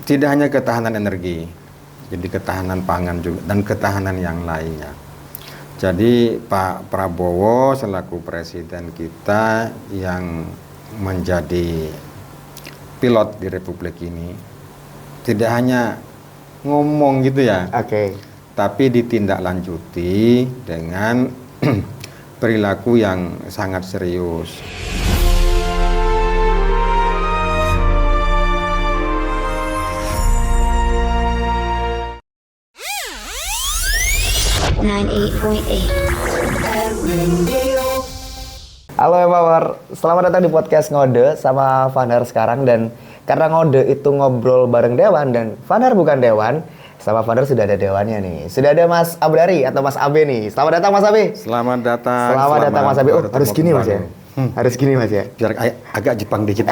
Tidak hanya ketahanan energi, jadi ketahanan pangan juga dan ketahanan yang lainnya. Jadi Pak Prabowo selaku presiden kita yang menjadi pilot di Republik ini tidak hanya ngomong gitu ya, tapi ditindaklanjuti dengan perilaku yang sangat serius. Halo Empower, selamat datang di podcast Ngode sama Vaner sekarang. Dan karena Ngode itu ngobrol bareng Dewan dan Vaner bukan Dewan, sama Vaner sudah ada Dewannya nih. Sudah ada Mas Abdari atau Mas Abe nih. Selamat datang Mas Abe. Selamat datang. Selamat datang Mas Abe. Oh, harus gini Mas ya? Harus gini Mas ya? Biar agak Jepang dikit.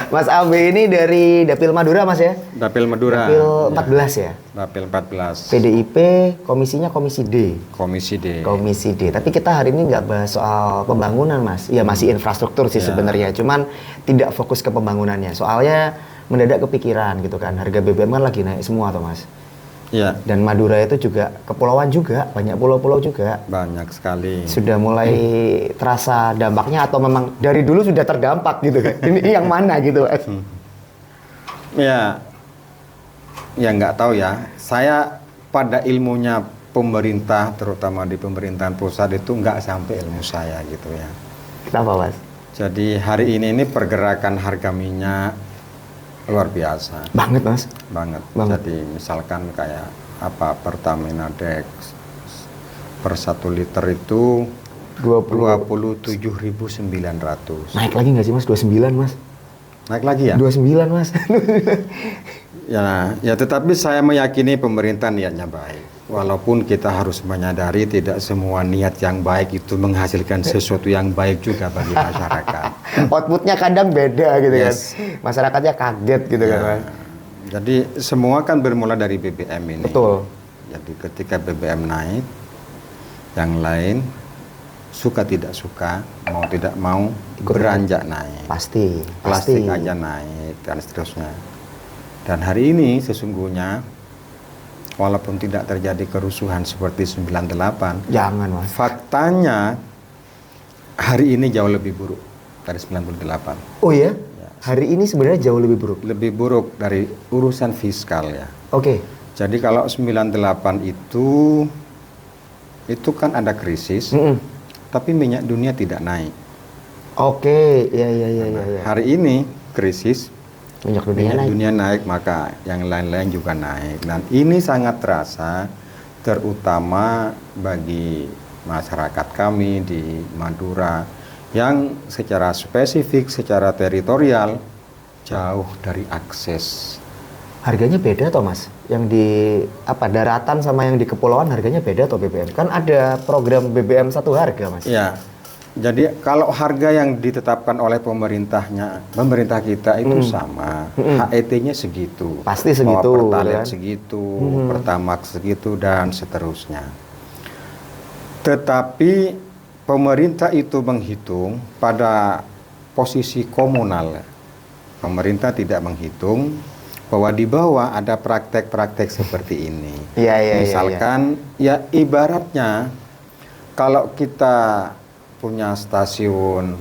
Mas Abe ini dari Dapil Madura Mas ya? Dapil Madura. Dapil 14 ya? Dapil 14. PDIP, komisinya Komisi D. Komisi D. Komisi D. Tapi kita hari ini nggak bahas soal pembangunan Mas. Ya masih infrastruktur sih sebenarnya. Cuman tidak fokus ke pembangunannya. Soalnya mendadak kepikiran gitu kan. Harga BBM kan lagi naik semua tuh Mas. Iya. Dan Madura itu juga kepulauan juga, banyak pulau-pulau juga. Banyak sekali. Sudah mulai terasa dampaknya atau memang dari dulu sudah terdampak gitu kan? Ini yang mana gitu Mas? Ya nggak tahu ya. Saya pada ilmunya pemerintah, terutama di pemerintahan pusat itu nggak sampai ilmu saya gitu ya. Kenapa Mas? Jadi hari ini pergerakan harga minyak luar biasa. Banget Mas. Banget. Banget. Jadi misalkan kayak Pertamina Dex per 1 liter itu 27.900. Naik lagi nggak sih Mas? 29 Mas. Naik lagi ya? 29 Mas. Ya tetapi saya meyakini pemerintah niatnya baik. Walaupun kita harus menyadari tidak semua niat yang baik itu menghasilkan sesuatu yang baik juga bagi masyarakat. Outputnya kadang beda gitu kan. Yes. Masyarakatnya kaget gitu kan Mas. Jadi semua kan bermula dari BBM ini. Betul. Jadi ketika BBM naik, yang lain suka tidak suka, mau tidak mau beranjak naik. Pasti. Plastik aja naik dan seterusnya. Dan hari ini sesungguhnya walaupun tidak terjadi kerusuhan seperti 98, jangan Mas. faktanya hari ini jauh lebih buruk dari 98. Oh ya? Hari ini sebenarnya jauh lebih buruk. Lebih buruk dari urusan fiskal ya. Oke. Jadi kalau 98 itu kan ada krisis, tapi minyak dunia tidak naik. Oke, ya. Hari ini krisis, Minyak dunia naik, maka yang lain-lain juga naik. Dan ini sangat terasa, terutama bagi masyarakat kami di Madura yang secara spesifik, secara teritorial jauh dari akses. Harganya beda toh Mas? Yang di daratan sama yang di kepulauan harganya beda toh BBM? Kan ada program BBM satu harga Mas. Ya. Jadi kalau harga yang ditetapkan oleh pemerintah kita itu sama, HET-nya segitu, pasti segitu, Pertalite kan? segitu, Pertamax segitu dan seterusnya. Tetapi pemerintah itu menghitung pada posisi komunal. Pemerintah tidak menghitung bahwa di bawah ada praktek-praktek seperti ini. Misalkan ya ibaratnya kalau kita punya stasiun,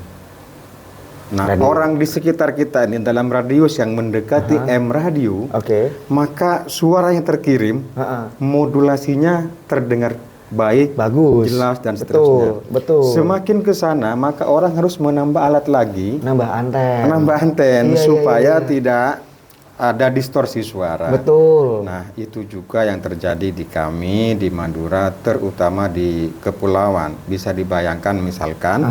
radio. Orang di sekitar kita ini dalam radius yang mendekati M radio, maka suara yang terkirim, modulasinya terdengar baik, bagus, jelas dan seterusnya. Betul. Semakin ke sana, maka orang harus menambah alat lagi, nambah anten, supaya tidak ada distorsi suara. Betul. Nah, itu juga yang terjadi di kami di Madura, terutama di kepulauan. Bisa dibayangkan misalkan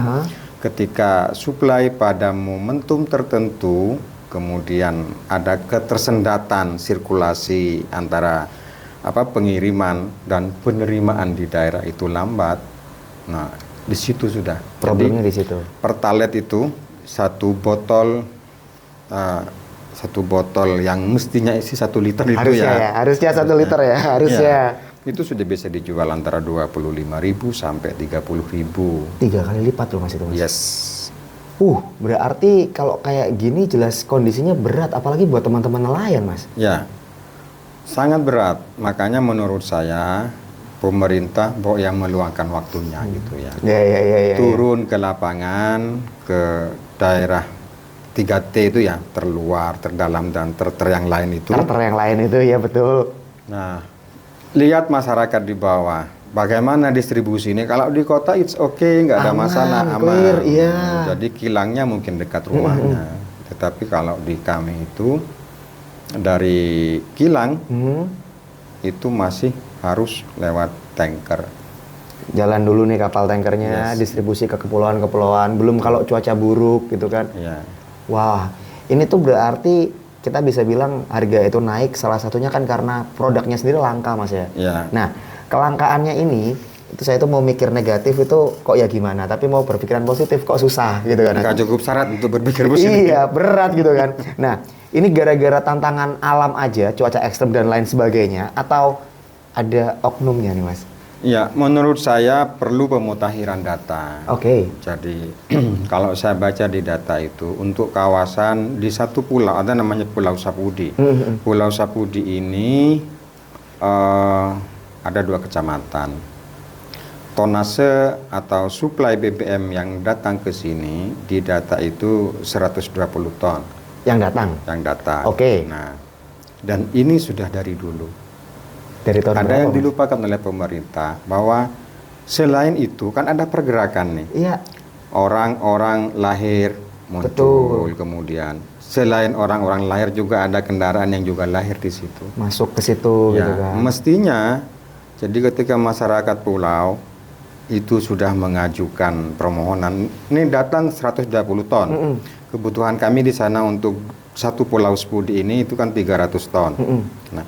ketika suplai pada momentum tertentu, kemudian ada ketersendatan sirkulasi antara pengiriman dan penerimaan di daerah itu lambat. Nah, di situ sudah. Problemnya di situ. Pertalite itu satu botol yang mestinya isi 1 liter harusnya 1 liter ya, harusnya. Itu sudah bisa dijual antara 25.000 sampai 30.000. 3 kali lipat loh Mas itu Mas. Yes. Berarti kalau kayak gini jelas kondisinya berat, apalagi buat teman-teman nelayan, Mas. Ya, sangat berat. Makanya menurut saya pemerintah yang meluangkan waktunya gitu ya. Ya. Turun ke lapangan, ke daerah 3T itu ya, terluar, terdalam, dan yang lain itu. Yang lain itu, ya betul. Nah, lihat masyarakat di bawah. Bagaimana distribusi ini? Kalau di kota it's okay, nggak ada masalah, aman. Clear, iya. Jadi kilangnya mungkin dekat rumahnya. Tetapi kalau di kami itu dari kilang itu masih harus lewat tanker. Jalan dulu nih kapal tankernya, distribusi ke kepulauan-kepulauan. Belum kalau cuaca buruk gitu kan. Iya. Wah, ini tuh berarti kita bisa bilang harga itu naik salah satunya kan karena produknya sendiri langka, Mas ya. Iya. Nah, kelangkaannya ini itu saya tuh mau mikir negatif itu kok ya gimana, tapi mau berpikiran positif kok susah gitu kan. Nggak cukup syarat untuk berpikir positif. Iya, berat gitu kan. Nah, ini gara-gara tantangan alam aja, cuaca ekstrem dan lain sebagainya, atau ada oknumnya nih, Mas? Ya, menurut saya perlu pemutahiran data. Oke. Jadi kalau saya baca di data itu untuk kawasan di satu pulau ada namanya Pulau Sapudi. Pulau Sapudi ini ada 2 kecamatan. Tonase atau suplai BBM yang datang ke sini di data itu 120 ton. Yang datang. Yang datang. Oke. Nah, dan ini sudah dari dulu. Dari tahun Ada berapa, yang Mas? dilupakan oleh pemerintah bahwa selain itu kan ada pergerakan nih. Iya. Orang-orang lahir muncul, kemudian selain orang-orang lahir juga ada kendaraan yang juga lahir di situ. Masuk ke situ Ya, gitu kan. mestinya jadi ketika masyarakat pulau itu sudah mengajukan permohonan, ini datang 120 ton. Kebutuhan kami di sana untuk satu Pulau Sapudi ini itu kan 300 ton. Nah,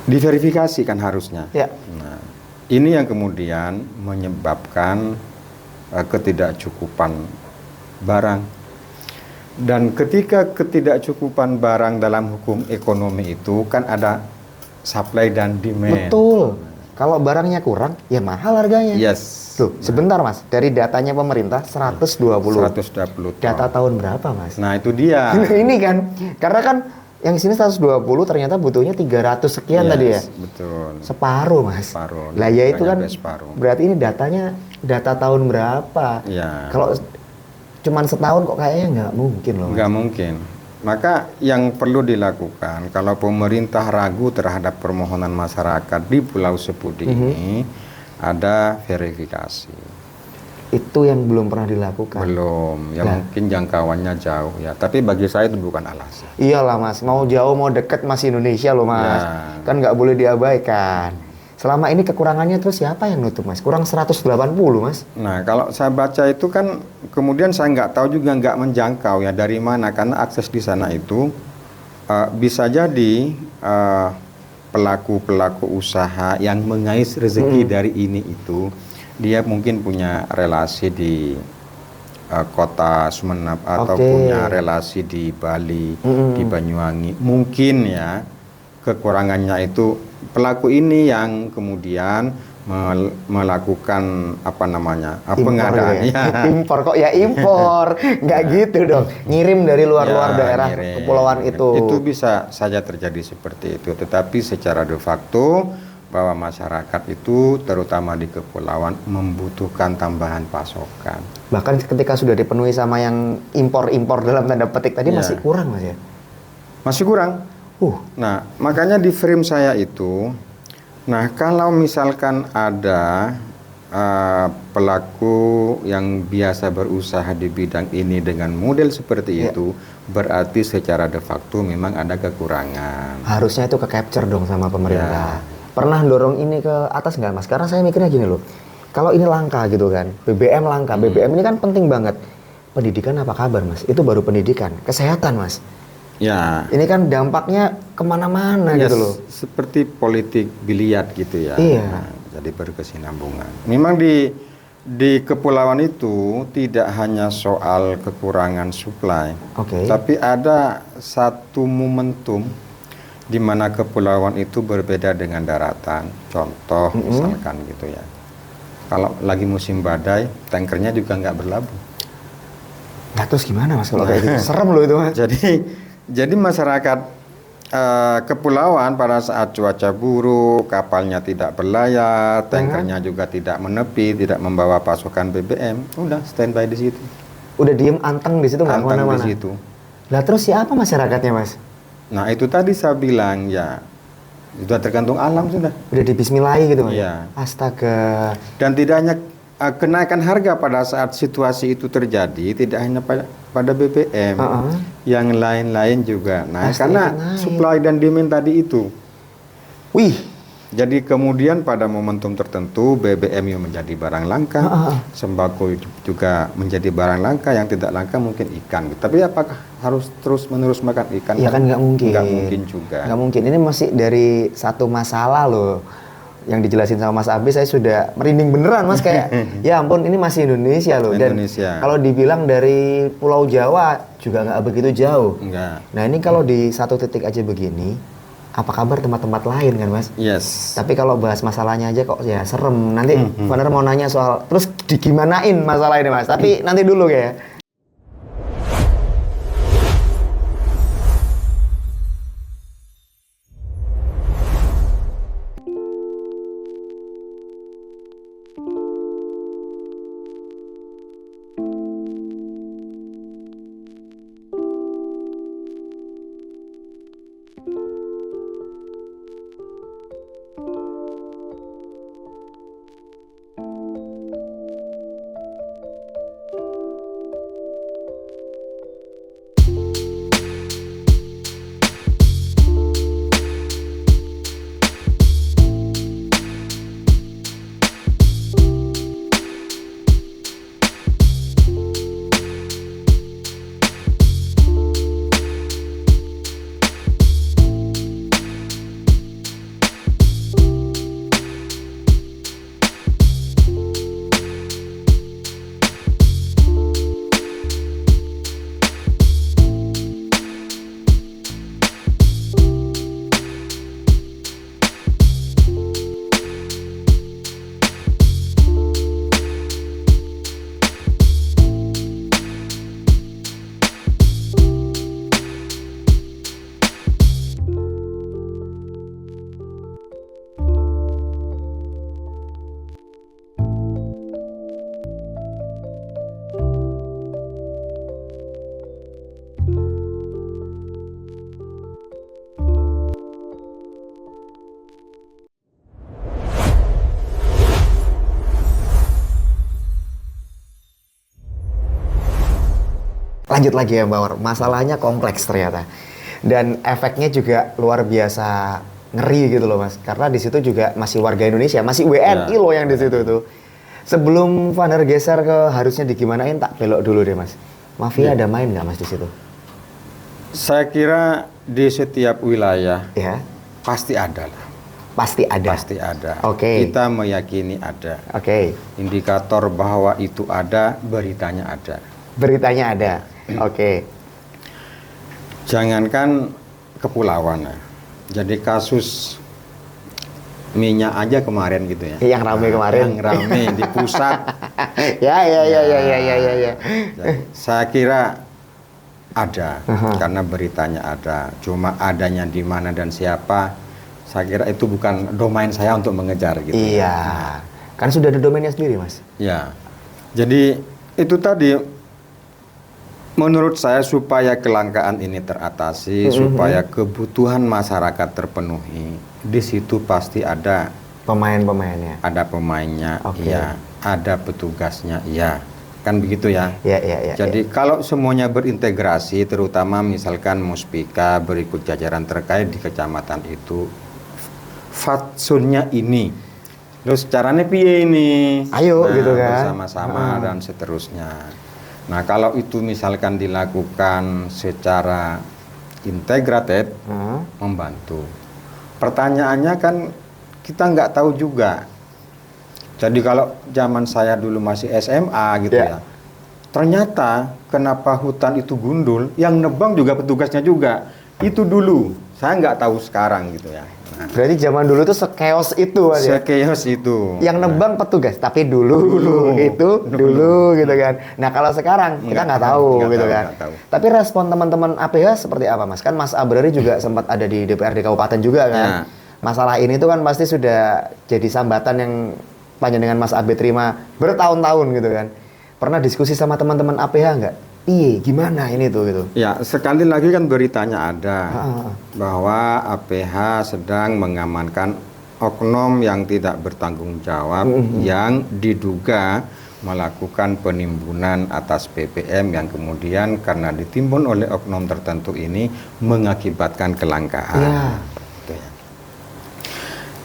diverifikasi kan harusnya. Ya. Nah, ini yang kemudian menyebabkan ketidakcukupan barang. Dan ketika ketidakcukupan barang dalam hukum ekonomi itu kan ada supply dan demand. Betul. Kalau barangnya kurang, ya mahal harganya. Yes. Tuh, sebentar Mas, dari datanya pemerintah 120. 120 ton. Data tahun berapa, Mas? Nah, itu dia. Ini kan, karena kan yang di sini 120 ternyata butuhnya 300 sekian Yes, tadi ya. betul. Separuh, Mas. Separuh. Lah ya itu Nggak kan nyampe separuh. berarti ini datanya data tahun berapa? Ya. Kalau cuman setahun kok kayaknya nggak mungkin loh, Mas. Nggak mungkin. Maka yang perlu dilakukan kalau pemerintah ragu terhadap permohonan masyarakat di Pulau Sapudi ini ada verifikasi. Itu yang belum pernah dilakukan. Belum, ya Nah. mungkin jangkauannya jauh ya. Tapi bagi saya itu bukan alasan. Iyalah Mas, mau jauh mau deket masih Indonesia loh Mas. Ya. Kan nggak boleh diabaikan. Selama ini kekurangannya terus siapa yang nutup Mas? Kurang 180 Mas. Nah, kalau saya baca itu kan kemudian saya nggak tahu juga nggak menjangkau ya dari mana karena akses di sana itu bisa jadi pelaku-pelaku usaha yang mengais rezeki dari ini itu dia mungkin punya relasi di kota Sumeneb atau punya relasi di Bali, di Banyuwangi. Mungkin ya kekurangannya itu pelaku ini yang kemudian melakukan apa namanya pengadaan ya. Impor kok ya impor, nggak gitu dong. Ngirim dari luar-luar daerah kepulauan itu. Itu bisa saja terjadi seperti itu. Tetapi secara de facto bahwa masyarakat itu terutama di kepulauan membutuhkan tambahan pasokan. Bahkan ketika sudah dipenuhi sama yang impor-impor dalam tanda petik tadi masih kurang Mas ya? Masih kurang. Nah, makanya di frame saya itu, nah kalau misalkan ada pelaku yang biasa berusaha di bidang ini dengan model seperti itu, berarti secara de facto memang ada kekurangan. Harusnya itu ke-capture dong sama pemerintah. Pernah dorong ini ke atas nggak Mas? Karena saya mikirnya gini loh, kalau ini langka gitu kan, BBM langka, BBM ini kan penting banget. Pendidikan apa kabar Mas? Itu baru pendidikan, kesehatan Mas. Ya. Ini kan dampaknya kemana-mana gitu loh. Seperti politik biliar gitu ya. Iya. Nah, jadi berkesinambungan. Memang di kepulauan itu tidak hanya soal kekurangan suplai, tapi ada satu momentum di mana kepulauan itu berbeda dengan daratan. Contoh misalkan gitu ya. Kalau lagi musim badai, tankernya juga nggak berlabuh. Nah, terus gimana Mas kalau kayak gitu? Serem loh itu Mas. Jadi masyarakat kepulauan pada saat cuaca buruk, kapalnya tidak berlayar, tankernya juga tidak menepi, tidak membawa pasokan BBM, udah standby di situ. Udah diem anteng di situ nggak Anteng kemana-mana. di situ. Lah terus siapa masyarakatnya Mas? Nah itu tadi saya bilang ya, sudah tergantung alam sudah. Udah dibismillahi gitu Mas? Iya. Astaga. Dan tidak hanya kenaikan harga pada saat situasi itu terjadi, tidak hanya pada BBM, yang lain-lain juga naik karena supply dan demand tadi itu. Wih. Jadi kemudian pada momentum tertentu BBM yang menjadi barang langka, sembako juga menjadi barang langka, yang tidak langka mungkin ikan. Tapi apakah harus terus-menerus makan ikan? Ya kan nggak mungkin. Nggak mungkin juga. Nggak mungkin. Ini masih dari satu masalah loh. Yang dijelasin sama Mas Abi, saya sudah merinding beneran Mas, kayak ya ampun, ini masih Indonesia loh. Indonesia. Dan kalau dibilang dari Pulau Jawa juga nggak begitu jauh. Enggak. Nah ini kalau di satu titik aja begini, apa kabar tempat-tempat lain kan Mas? Yes. Tapi kalau bahas masalahnya aja kok ya serem. Nanti Vaner mau nanya soal terus digimanain masalah ini Mas. Tapi nanti dulu kayak. Lanjut lagi ya Mbak War, masalahnya kompleks ternyata. Dan efeknya juga luar biasa ngeri gitu loh Mas. Karena di situ juga masih warga Indonesia, masih WNI loh yang di situ tuh. Sebelum Vaner geser ke harusnya digimanain, tak belok dulu deh Mas. Mafia ada main nggak Mas di situ? Saya kira di setiap wilayah Ya, pasti ada lah. pasti ada. Pasti ada. Oke. Kita meyakini ada. Oke. Indikator bahwa itu ada, beritanya ada. Beritanya ada. Oke. Jangankan kepulauan ya. Jadi kasus minyak aja kemarin gitu ya. Yang rame kemarin. Yang rame di pusat. Ya. Jadi, saya kira ada karena beritanya ada. Cuma adanya di mana dan siapa, saya kira itu bukan domain saya untuk mengejar gitu. Iya. Kan sudah ada domainnya sendiri Mas. Ya. Jadi itu tadi. Menurut saya supaya kelangkaan ini teratasi, supaya kebutuhan masyarakat terpenuhi, di situ pasti ada pemain-pemainnya. Ada pemainnya, Oke. ya, ada petugasnya, ya, kan begitu ya. Ya. Jadi kalau semuanya berintegrasi, terutama misalkan Muspika berikut jajaran terkait di kecamatan itu, fatsunnya ini, terus caranya piye ini? Ayo, gitu kan. Bersama-sama dan seterusnya. Nah kalau itu misalkan dilakukan secara integrated, membantu. Pertanyaannya kan kita nggak tahu juga. Jadi kalau zaman saya dulu masih SMA gitu ya, ternyata kenapa hutan itu gundul, yang nebang juga petugasnya juga. Itu dulu, saya nggak tahu sekarang gitu ya. Berarti zaman dulu tuh sekeos itu Mas ya? Sekeos itu. Yang nebang petugas, tapi dulu gitu kan. Nah kalau sekarang kita nggak tahu gitu kan. Tapi respon teman-teman APH seperti apa Mas? Kan Mas Abrari juga sempat ada di DPRD Kabupaten juga kan. Ya. Masalah ini tuh kan pasti sudah jadi sambatan yang panjenengan Mas Abe terima bertahun-tahun gitu kan. Pernah diskusi sama teman-teman APH nggak? Iya, gimana ini tuh gitu? Ya, sekali lagi kan beritanya ada bahwa APH sedang mengamankan oknum yang tidak bertanggung jawab yang diduga melakukan penimbunan atas BBM yang kemudian karena ditimbun oleh oknum tertentu ini mengakibatkan kelangkaan. Ya.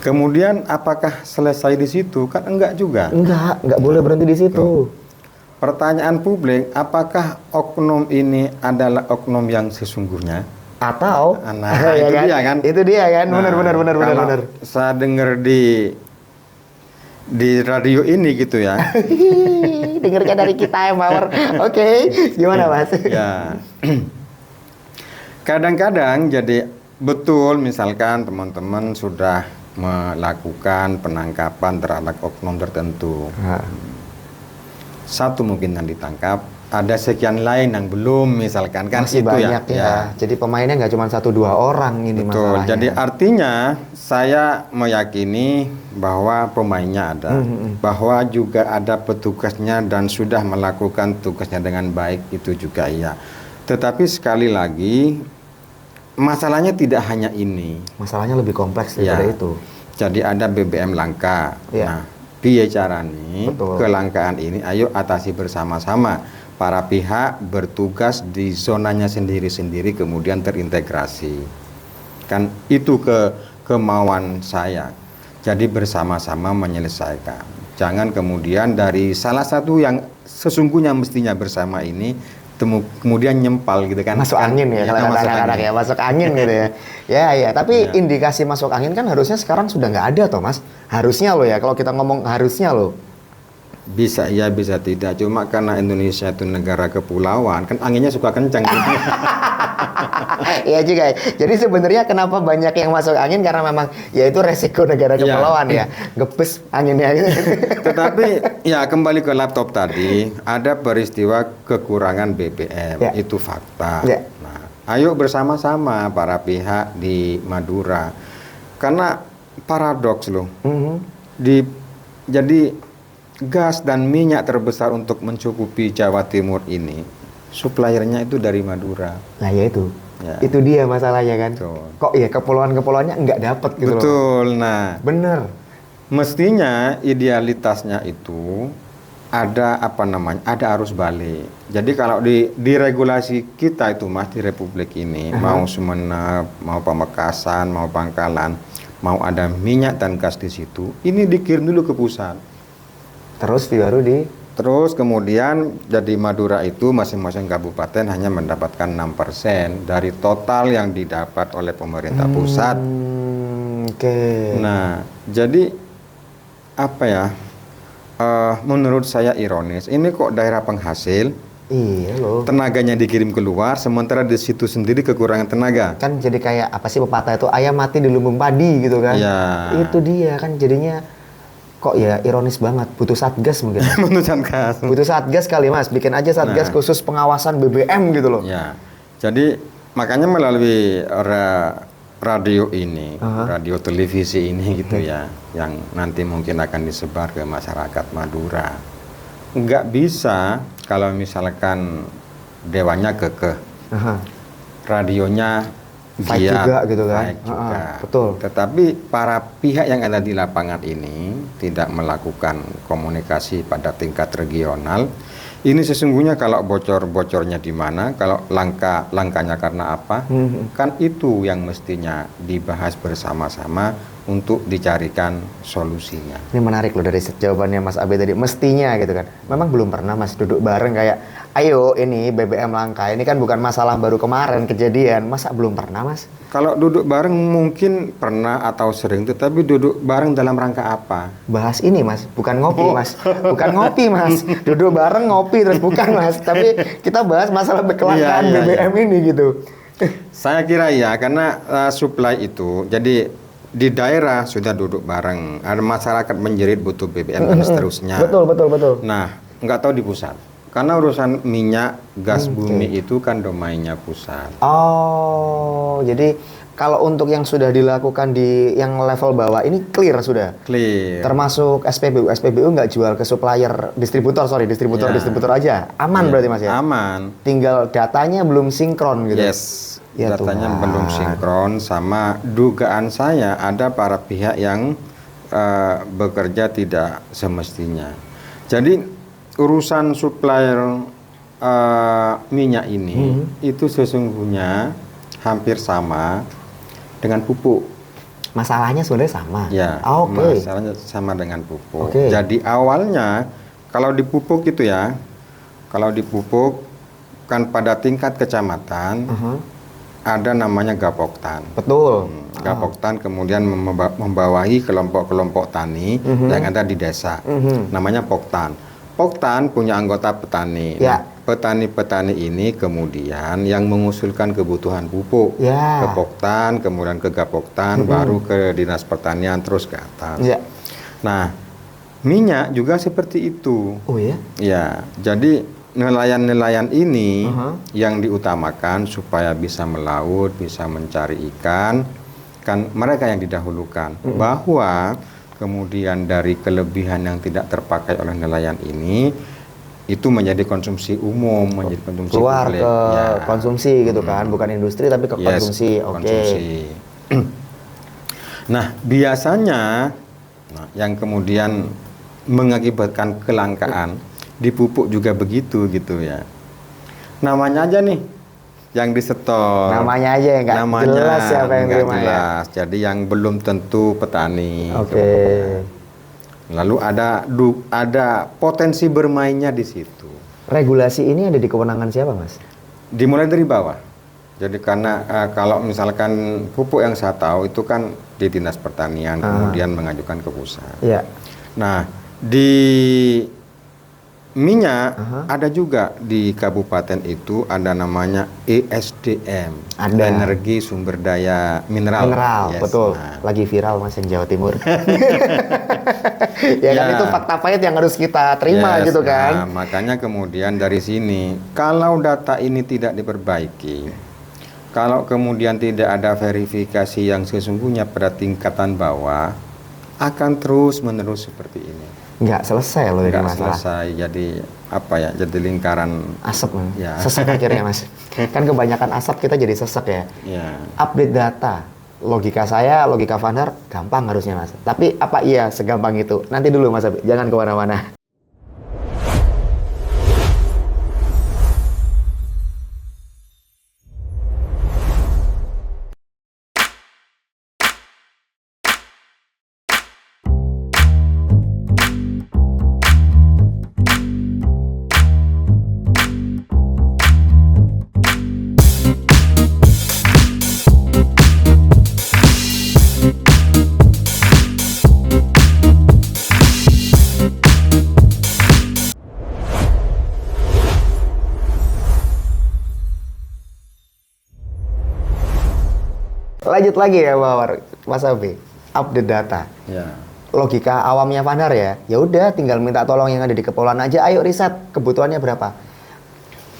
Kemudian apakah selesai di situ? Kan enggak juga. Enggak boleh berhenti di situ. Pertanyaan publik, apakah oknum ini adalah oknum yang sesungguhnya? Atau Itu kan? dia kan? Itu dia kan? Benar. Saya dengar di radio ini gitu ya. Dengarkan dari kita Mawar. Oke, gimana Mas? Ya. Kadang-kadang jadi betul misalkan teman-teman sudah melakukan penangkapan terhadap oknum tertentu. Satu mungkin yang ditangkap, ada sekian lain yang belum misalkan kan masih itu banyak ya. Jadi pemainnya nggak cuma 1-2 orang ini betul. Masalahnya. Jadi artinya saya meyakini bahwa pemainnya ada, bahwa juga ada petugasnya dan sudah melakukan tugasnya dengan baik itu juga iya. Tetapi sekali lagi masalahnya tidak hanya ini. Masalahnya lebih kompleks daripada itu. Jadi ada BBM langka. Ya. Nah, piye carane Betul. kelangkaan ini ayo atasi bersama-sama. Para pihak bertugas di zonanya sendiri-sendiri kemudian terintegrasi. Kan itu kemauan saya. Jadi bersama-sama menyelesaikan. Jangan kemudian dari salah satu yang sesungguhnya mestinya bersama ini kemudian nyempal gitu kan. Masuk angin ya kalau kata anak-anak ya, masuk angin gitu ya. Ya, tapi indikasi masuk angin kan harusnya sekarang sudah nggak ada toh Mas. Harusnya loh ya, kalau kita ngomong harusnya loh. Bisa iya, bisa tidak. Cuma karena Indonesia itu negara kepulauan, kan anginnya suka kencang. Iya juga ya. Jadi sebenarnya kenapa banyak yang masuk angin karena memang ya itu resiko negara kepulauan ya. Gepes anginnya gitu. Tetapi ya kembali ke laptop tadi, ada peristiwa kekurangan BBM, itu fakta. Nah, ayo bersama-sama para pihak di Madura. Karena paradoks loh. Jadi gas dan minyak terbesar untuk mencukupi Jawa Timur ini, suppliernya itu dari Madura. Nah ya itu. Itu dia masalahnya kan. Betul. Kok ya kepulauan-kepulauannya nggak dapet gitu loh. Betul. Nah, bener. Mestinya idealitasnya itu ada ada arus balik. Jadi kalau di regulasi kita itu Mas di Republik ini, mau Sumeneb, mau Pamekasan, mau Bangkalan, mau ada minyak dan gas di situ, ini dikirim dulu ke pusat. Terus kemudian jadi Madura itu masing-masing kabupaten hanya mendapatkan 6% dari total yang didapat oleh pemerintah pusat. Nah, jadi apa ya? Menurut saya ironis. Ini kok daerah penghasil? Iya loh. Tenaganya dikirim keluar, sementara di situ sendiri kekurangan tenaga. Kan jadi kayak apa sih pepatah itu, ayam mati di lumbung padi gitu kan? Ya. Itu dia kan jadinya. Kok ya ironis banget, butuh satgas mungkin. Butuh satgas kali Mas, bikin aja satgas khusus pengawasan BBM gitu loh. Ya, jadi makanya melalui radio ini, radio televisi ini gitu ya, yang nanti mungkin akan disebar ke masyarakat Madura. Nggak bisa kalau misalkan dewannya kekeh, radionya baik juga gitu kan. Baik juga. Betul. Tetapi para pihak yang ada di lapangan ini tidak melakukan komunikasi pada tingkat regional. Ini sesungguhnya kalau bocor-bocornya di mana, kalau langkanya karena apa, kan itu yang mestinya dibahas bersama-sama untuk dicarikan solusinya. Ini menarik loh dari jawabannya Mas Abe tadi, mestinya gitu kan. Memang belum pernah Mas duduk bareng kayak, ayo ini BBM langka, ini kan bukan masalah baru kemarin kejadian, masa belum pernah Mas? Kalau duduk bareng mungkin pernah atau sering, tetapi duduk bareng dalam rangka apa? Bahas ini Mas, bukan ngopi Mas, bukan ngopi Mas, duduk bareng ngopi terus bukan Mas, tapi kita bahas masalah kelangkaan BBM ini gitu. Saya kira ya, karena supply itu, jadi di daerah sudah duduk bareng, ada masyarakat menjerit butuh BBM dan seterusnya. Betul. Nah, nggak tahu di pusat. Karena urusan minyak, gas bumi itu kan domainnya pusat. Oh, jadi kalau untuk yang sudah dilakukan di yang level bawah ini clear sudah? Clear. Termasuk SPBU. SPBU nggak jual ke supplier, distributor aja. Aman berarti Mas ya? Aman. Tinggal datanya belum sinkron gitu? Yes. Ya Datanya Tuhan. belum sinkron, sama dugaan saya ada para pihak yang bekerja tidak semestinya. Jadi urusan supplier minyak ini itu sesungguhnya hampir sama dengan pupuk. Masalahnya sebenarnya sama? Ya, Oke. masalahnya sama dengan pupuk. Oke. Jadi awalnya kalau dipupuk itu ya, kalau dipupuk kan pada tingkat kecamatan ada namanya Gapoktan. Betul. Gapoktan kemudian membawahi kelompok-kelompok tani yang ada di desa. Namanya Poktan. Poktan punya anggota petani. Ya. Nah, petani-petani ini kemudian yang mengusulkan kebutuhan pupuk Ya. ke Poktan, kemudian ke Gapoktan, baru ke Dinas Pertanian, terus ke atas. Ya. Nah, minyak juga seperti itu. Oh ya? Ya, jadi nelayan-nelayan ini yang diutamakan supaya bisa melaut, bisa mencari ikan, kan mereka yang didahulukan. Bahwa kemudian dari kelebihan yang tidak terpakai oleh nelayan ini itu menjadi konsumsi umum, menjadi konsumsi Keluar publik. ke Ya. konsumsi gitu kan, bukan industri tapi ke Yes, konsumsi. Oke. konsumsi. Nah, biasanya yang kemudian mengakibatkan kelangkaan di pupuk juga begitu gitu ya. Namanya aja nih yang disetor. Namanya aja yang nggak jelas siapa yang nggak terima ya. jelas. Jadi yang belum tentu petani. Oke. Lalu ada potensi bermainnya di situ. Regulasi ini ada di kewenangan siapa, Mas? Dimulai dari bawah. Jadi karena kalau misalkan pupuk yang saya tahu itu kan di Dinas Pertanian kemudian mengajukan ke pusat. Iya. Nah, di minyak ada juga di kabupaten itu ada namanya ESDM, Ada. Energi Sumber Daya Mineral. Yes. Betul. Nah, Lagi viral Mas yang Jawa Timur. Ya kan Ya. itu fakta pahit yang harus kita terima yes. gitu Nah, kan. makanya kemudian dari sini kalau data ini tidak diperbaiki, kalau kemudian tidak ada verifikasi yang sesungguhnya pada tingkatan bawah, akan terus menerus seperti ini. Nggak selesai loh ini Nggak masalah. selesai, jadi apa ya? Jadi lingkaran. Asap, Mas. Ya. Sesek akhirnya, Mas. Kan kebanyakan asap kita jadi sesek ya. Ya. Update data. Logika saya, logika Vaner, gampang harusnya, Mas. Tapi apa iya segampang itu? Nanti dulu, Mas Abi. Jangan kemana-mana. Lanjut lagi ya, Mas Abi. Update data. Ya. Logika awamnya Vaner ya. Ya udah, tinggal minta tolong yang ada di kepulauan aja. Ayo riset kebutuhannya berapa.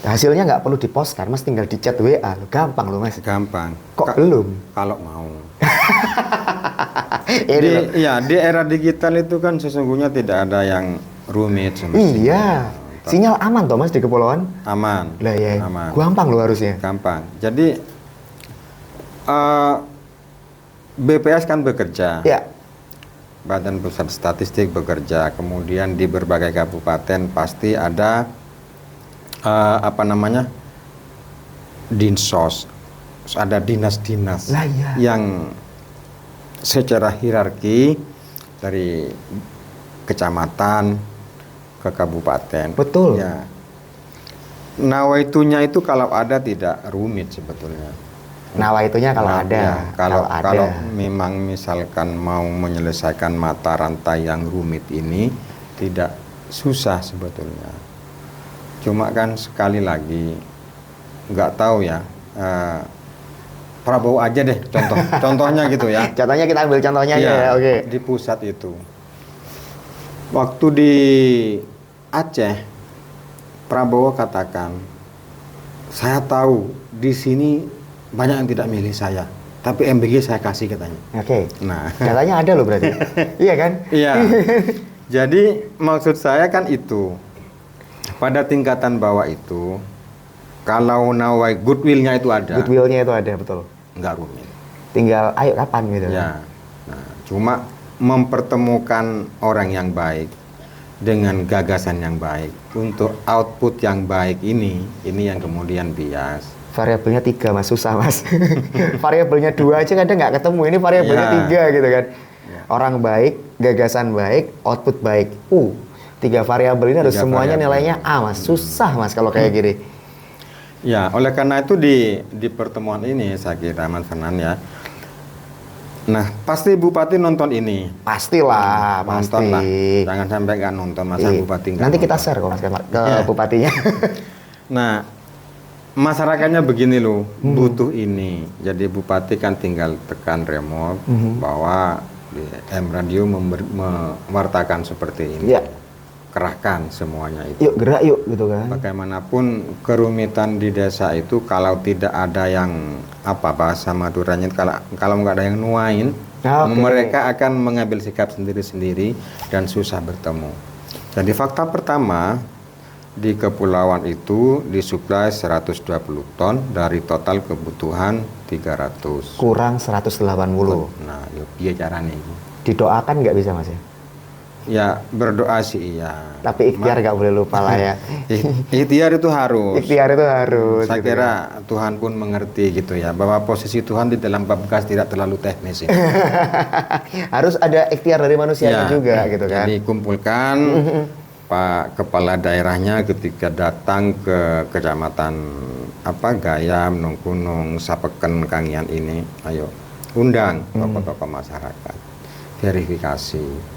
Hasilnya nggak perlu dipost kan, Mas, tinggal di chat WA. Gampang loh, Mas. Gampang. Kok belum? Kalau mau. Ini Di era digital itu kan sesungguhnya tidak ada yang rumit semestinya. iya. Sinyal aman toh, Mas, di kepulauan? Aman. Lah ya, Aman. gampang loh harusnya. Gampang. Jadi BPS kan bekerja. Ya. Badan Pusat Statistik bekerja. Kemudian di berbagai kabupaten pasti ada dinsos. Terus ada dinas-dinas Lah iya. yang secara hierarki dari kecamatan ke kabupaten. Betul. Ya. Nawaitunya itu kalau ada tidak rumit sebetulnya. Nawaitunya kalau Nah, ada. ya, kalau ada. memang misalkan mau menyelesaikan mata rantai yang rumit ini tidak susah sebetulnya. Cuma kan sekali lagi nggak tahu ya Prabowo aja deh contohnya gitu ya. Contohnya kita ambil contohnya aja ya, oke. Di pusat itu. Waktu di Aceh, Prabowo katakan, saya tahu di sini banyak yang tidak milih saya, tapi MBG saya kasih katanya. Oke. Nah, Katanya ada loh berarti. Iya kan? iya. Jadi maksud saya kan itu, pada tingkatan bawah itu, kalau nawai goodwill-nya itu ada, Goodwill-nya itu ada, betul. nggak rumit. Tinggal ayo kapan gitu. Ya, nah, cuma mempertemukan orang yang baik dengan gagasan yang baik untuk output yang baik ini yang kemudian bias. Variabelnya 3 mas, susah mas. Variabelnya 2 aja kadang nggak ketemu, ini variabelnya 3 gitu kan. Orang baik, gagasan baik, output baik. 3 variabel ini harus semuanya nilainya A mas, susah mas kalau kayak gini. Ya, oleh karena itu di pertemuan ini saya kira Mas Fernan ya. Nah, pasti Bupati nonton ini. Pastilah, Nonton lah. pasti. Jangan sampai nggak nonton, masa Bupati nggak Nanti nonton. kita share kok mas ke bupatinya. Nah, masyarakatnya begini loh, butuh ini. Jadi Bupati kan tinggal tekan remote bahwa di M Radio mewartakan seperti ini. Iya. Kerahkan semuanya itu. Yuk gerak yuk gitu kan. Bagaimanapun kerumitan di desa itu kalau tidak ada yang bahasa Maduranya kalau nggak ada yang nuain, mereka akan mengambil sikap sendiri-sendiri dan susah bertemu. Jadi fakta pertama, di kepulauan itu disuplai 120 ton dari total kebutuhan 300. Kurang 180. Nah, yuk piye carane iki? Didoakan nggak bisa mas ya? Ya berdoa sih iya. Tapi ikhtiar nggak boleh lupa lah ya. Ikhtiar itu harus. Ikhtiar itu harus. Saya gitu kira ya. Tuhan pun mengerti gitu ya, bahwa posisi Tuhan di dalam bab gas tidak terlalu teknis ya. Harus ada ikhtiar dari manusianya juga gitu kan. Jadi kumpulkan Pak Kepala Daerahnya ketika datang ke kecamatan Gayam, Nongkunung, Sapeken, Kangian ini, ayo undang tokoh-tokoh masyarakat, verifikasi.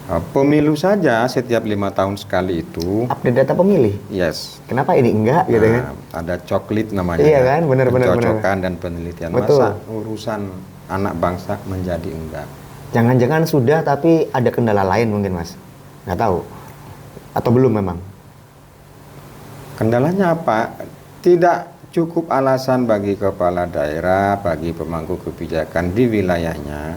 Pemilu saja setiap 5 tahun sekali itu Update data pemilih. yes. Kenapa ini enggak gitu kan? Ada coklit namanya. Iya kan, benar-benar. Pencocokan dan penelitian. Betul. Masa urusan anak bangsa menjadi enggak. Jangan-jangan sudah tapi ada kendala lain mungkin mas? Nggak tahu. Atau belum memang? Kendalanya apa? Tidak cukup alasan bagi kepala daerah, bagi pemangku kebijakan di wilayahnya.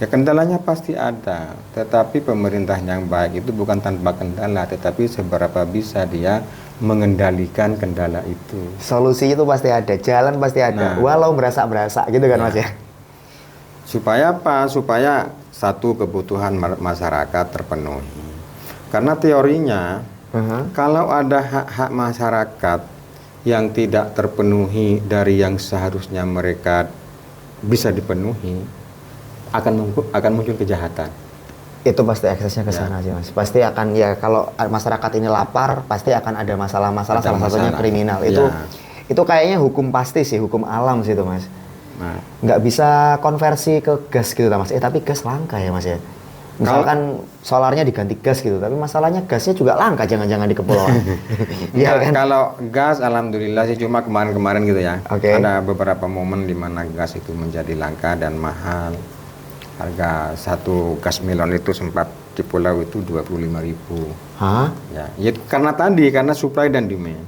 Ya kendalanya pasti ada, tetapi pemerintah yang baik itu bukan tanpa kendala, tetapi seberapa bisa dia mengendalikan kendala itu. Solusi itu pasti ada, jalan pasti ada, walau berasa-berasa gitu kan mas ya? Supaya apa? Supaya satu kebutuhan masyarakat terpenuhi. Karena teorinya, kalau ada hak-hak masyarakat yang tidak terpenuhi dari yang seharusnya mereka bisa dipenuhi, akan muncul kejahatan. Itu pasti aksesnya ke sana sih mas. Pasti akan ya kalau masyarakat ini lapar, pasti akan ada masalah-masalah, salah satunya kriminal. Itu kayaknya hukum pasti sih, hukum alam sih itu mas. Nggak bisa konversi ke gas gitu mas. Tapi gas langka ya mas ya. Misalkan solarnya diganti gas gitu, tapi masalahnya gasnya juga langka, jangan-jangan di kepulauan. Ya, kan? Kalau gas, alhamdulillah sih cuma kemarin-kemarin gitu ya. Ada beberapa momen di mana gas itu menjadi langka dan mahal. Harga satu gas melon itu sempat di pulau itu 25.000. Hah? Ya karena supply dan demand.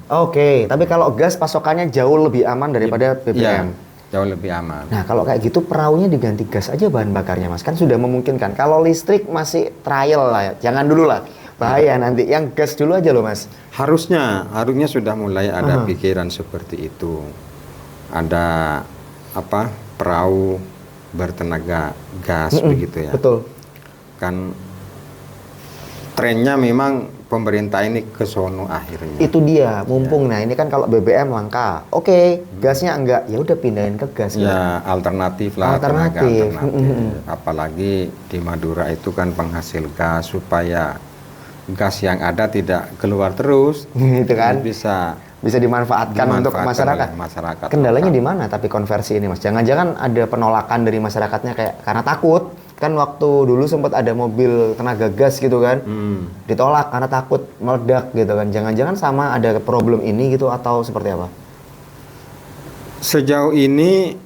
Tapi kalau gas pasokannya jauh lebih aman daripada BBM. Ya, jauh lebih aman. Nah, kalau kayak gitu perahunya diganti gas aja bahan bakarnya, Mas. Kan sudah memungkinkan. Kalau listrik masih trial lah ya. Jangan dulu lah. Bahaya nanti. Yang gas dulu aja loh, Mas. Harusnya sudah mulai ada pikiran seperti itu. Ada perahu bertenaga gas begitu ya. Betul. Kan trennya memang pemerintah ini ke sono akhirnya. Itu dia, mumpung. Nah, ini kan kalau BBM langka. Gasnya enggak, ya udah pindahin ke gas. Ya, alternatif lah, tenaga alternatif. Apalagi di Madura itu kan penghasil gas, supaya gas yang ada tidak keluar terus. Itu kan bisa dimanfaatkan untuk masyarakat. Kendalanya di mana tapi konversi ini, Mas? Jangan-jangan ada penolakan dari masyarakatnya kayak karena takut. Kan waktu dulu sempat ada mobil tenaga gas gitu kan. Ditolak karena takut meledak gitu kan. Jangan-jangan sama ada problem ini gitu atau seperti apa? Sejauh ini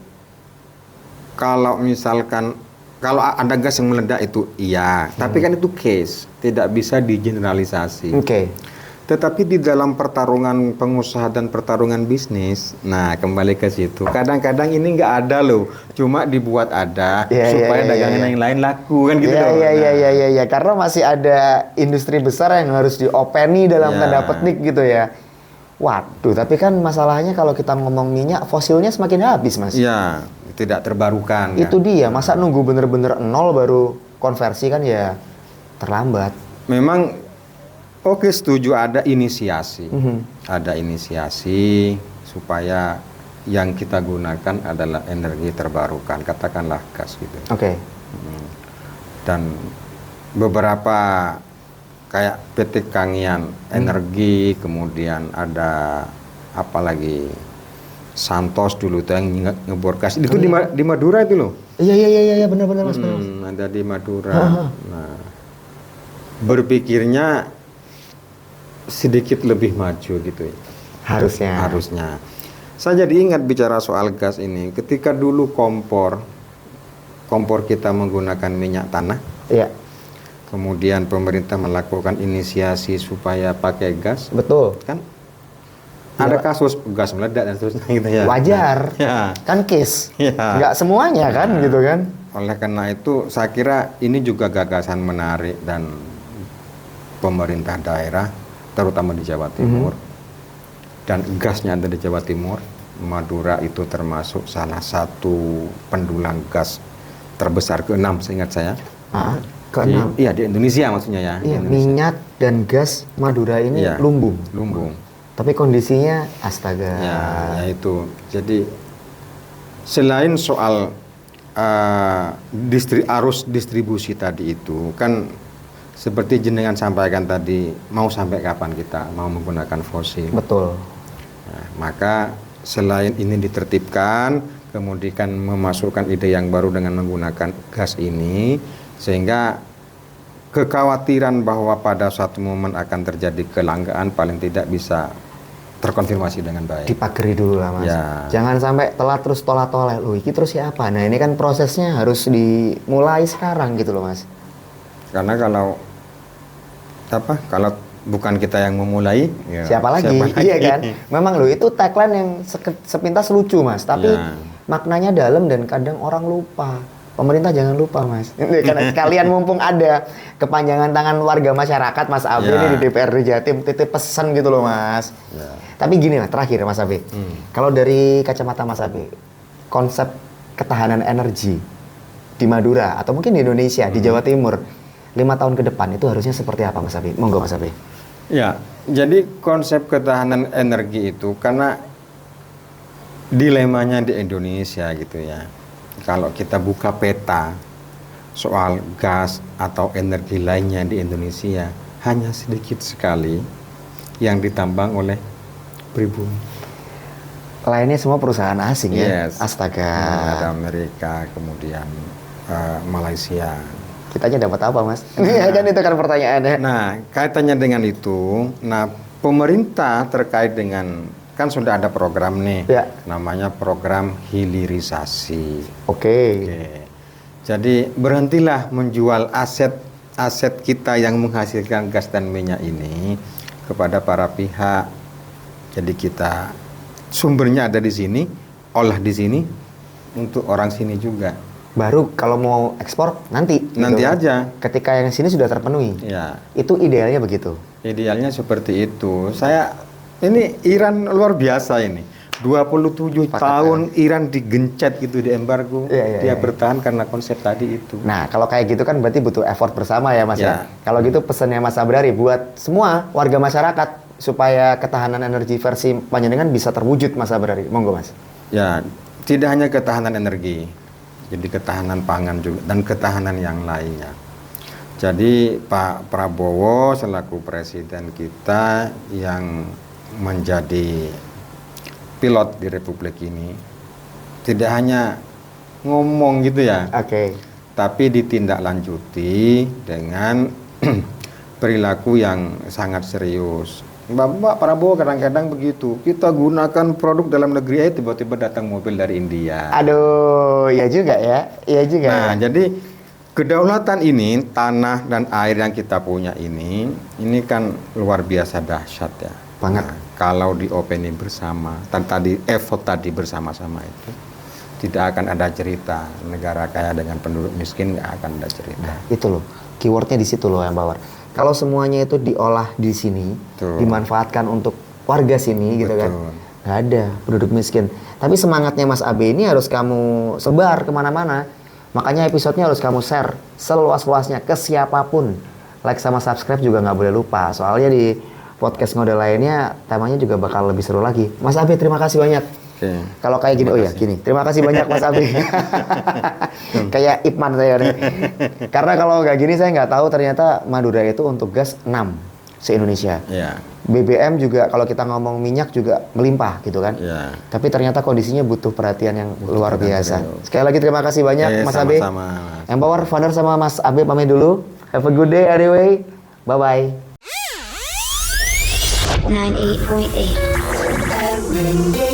kalau misalkan kalau ada gas yang meledak itu iya, tapi kan itu case, tidak bisa digeneralisasi. Oke. Tetapi di dalam pertarungan pengusaha dan pertarungan bisnis, nah kembali ke situ. Kadang-kadang ini nggak ada loh, cuma dibuat ada supaya dagangan yang lain laku kan gitu loh. Iya. Karena masih ada industri besar yang harus diopeni dalam tanda petik gitu ya. Waduh, tapi kan masalahnya kalau kita ngomong minyak, fosilnya semakin habis, Mas. Iya, tidak terbarukan. Itu dia, masa nunggu bener-bener nol baru konversi kan ya terlambat. Memang oke, setuju ada inisiasi. Ada inisiasi supaya yang kita gunakan adalah energi terbarukan, katakanlah gas gitu. Oke. Dan beberapa kayak PT Kangian Energi, kemudian ada apa lagi Santos dulu tuh yang ngebor gas itu di Madura itu loh. Iya benar-benar Mas. Ada di Madura. Nah, berpikirnya sedikit lebih maju gitu ya. Harusnya. Saya jadi ingat bicara soal gas ini, ketika dulu kompor kita menggunakan minyak tanah. Iya. Kemudian pemerintah melakukan inisiasi supaya pakai gas. Betul. Kan ada kasus gas meledak dan seterusnya gitu ya. Wajar. Nah, Kan case. Ya. Nggak semuanya kan gitu kan. Oleh karena itu saya kira ini juga gagasan menarik dan pemerintah daerah terutama di Jawa Timur dan gasnya ada di Jawa Timur. Madura itu termasuk salah satu pendulang gas terbesar ke-6 seingat saya. Ke-6. Iya, di Indonesia maksudnya ya. Iya, Indonesia. minyak dan gas Madura ini lumbung. Tapi kondisinya astaga. Ya itu. Jadi selain soal arus distribusi tadi itu kan seperti jenengan sampaikan tadi, mau sampai kapan kita mau menggunakan fosil. Betul. Nah, maka selain ini ditertibkan, kemudian memasukkan ide yang baru dengan menggunakan gas ini, sehingga kekhawatiran bahwa pada suatu momen akan terjadi kelangkaan paling tidak bisa terkonfirmasi dengan baik. Dipagari dulu lah Mas. Ya. Jangan sampai telat terus tolak-tolak. Loh, ini terus siapa? Nah, ini kan prosesnya harus dimulai sekarang gitu loh Mas. Karena kalau bukan kita yang memulai, ya, siapa lagi? Iya kan? Memang loh itu tagline yang sepintas lucu Mas, tapi maknanya dalam dan kadang orang lupa. Pemerintah jangan lupa Mas. Karena kalian mumpung ada kepanjangan tangan warga masyarakat Mas Abi ini di DPRD Jatim, titip pesan gitu loh Mas. Tapi gini lah terakhir Mas Abi. Kalau dari kacamata Mas Abi, konsep ketahanan energi di Madura atau mungkin di Indonesia, di Jawa Timur 5 tahun ke depan itu harusnya seperti apa Mas Abi? Monggo Mas Abi. Ya, jadi konsep ketahanan energi itu karena dilemanya di Indonesia gitu ya. Kalau kita buka peta soal gas atau energi lainnya di Indonesia, hanya sedikit sekali yang ditambang oleh pribumi. Lainnya semua perusahaan asing ya? Astaga. Ada Amerika, kemudian Malaysia. Kita aja dapat apa Mas? Kan itu kan pertanyaannya. Nah, kaitannya dengan itu, pemerintah terkait dengan kan sudah ada program nih, namanya program hilirisasi. Oke. Jadi berhentilah menjual aset kita yang menghasilkan gas dan minyak ini kepada para pihak. Jadi kita sumbernya ada di sini, olah di sini untuk orang sini juga. Baru kalau mau ekspor nanti aja. Ketika yang sini sudah terpenuhi. Ya. Itu idealnya begitu. Idealnya seperti itu. Ini Iran luar biasa ini. 27 tahun Iran digencet gitu di embargo. Dia bertahan karena konsep tadi itu. Nah, kalau kayak gitu kan berarti butuh effort bersama ya Mas ya. Kalau gitu pesannya Mas Abrari buat semua warga masyarakat supaya ketahanan energi versi panjenengan bisa terwujud Mas Abrari. Monggo Mas. Ya, tidak hanya ketahanan energi. Jadi ketahanan pangan juga dan ketahanan yang lainnya. Jadi Pak Prabowo selaku presiden kita yang menjadi pilot di Republik ini tidak hanya ngomong gitu ya, tapi ditindaklanjuti dengan perilaku yang sangat serius. Bapak Prabowo kadang-kadang begitu. Kita gunakan produk dalam negeri aja tiba-tiba datang mobil dari India. Aduh, iya juga ya. Iya juga. Nah, ya. jadi kedaulatan ini, tanah dan air yang kita punya ini kan luar biasa dahsyat ya. Banget. Nah, kalau diopeni bersama, tadi effort tadi bersama-sama itu, tidak akan ada cerita negara kaya dengan penduduk miskin, nggak akan ada cerita. Nah, itu loh. Keywordnya di situ loh yang Power. Kalau semuanya itu diolah di sini, Betul. dimanfaatkan untuk warga sini gitu kan, Betul. nggak ada penduduk miskin. Tapi semangatnya Mas Abe ini harus kamu sebar kemana-mana. Makanya episodenya harus kamu share seluas-luasnya ke siapapun. Like sama subscribe juga nggak boleh lupa. Soalnya di podcast ngode lainnya temanya juga bakal lebih seru lagi. Mas Abe terima kasih banyak. Oke. Kalau kayak gini, Terima oh ya kasih. gini. Terima kasih banyak Mas Abi. Kayak Ipman saya nih. Karena kalau nggak gini saya nggak tahu ternyata Madura itu untuk gas 6 se-Indonesia. Ya. BBM juga kalau kita ngomong minyak juga melimpah gitu kan. Ya. Tapi ternyata kondisinya butuh perhatian yang luar biasa. perhatian. Sekali lagi terima kasih banyak Ya, Mas Abe. sama-sama, Mas. Empower Founder sama Mas Abe pamit dulu. Have a good day anyway. Bye-bye. 98.8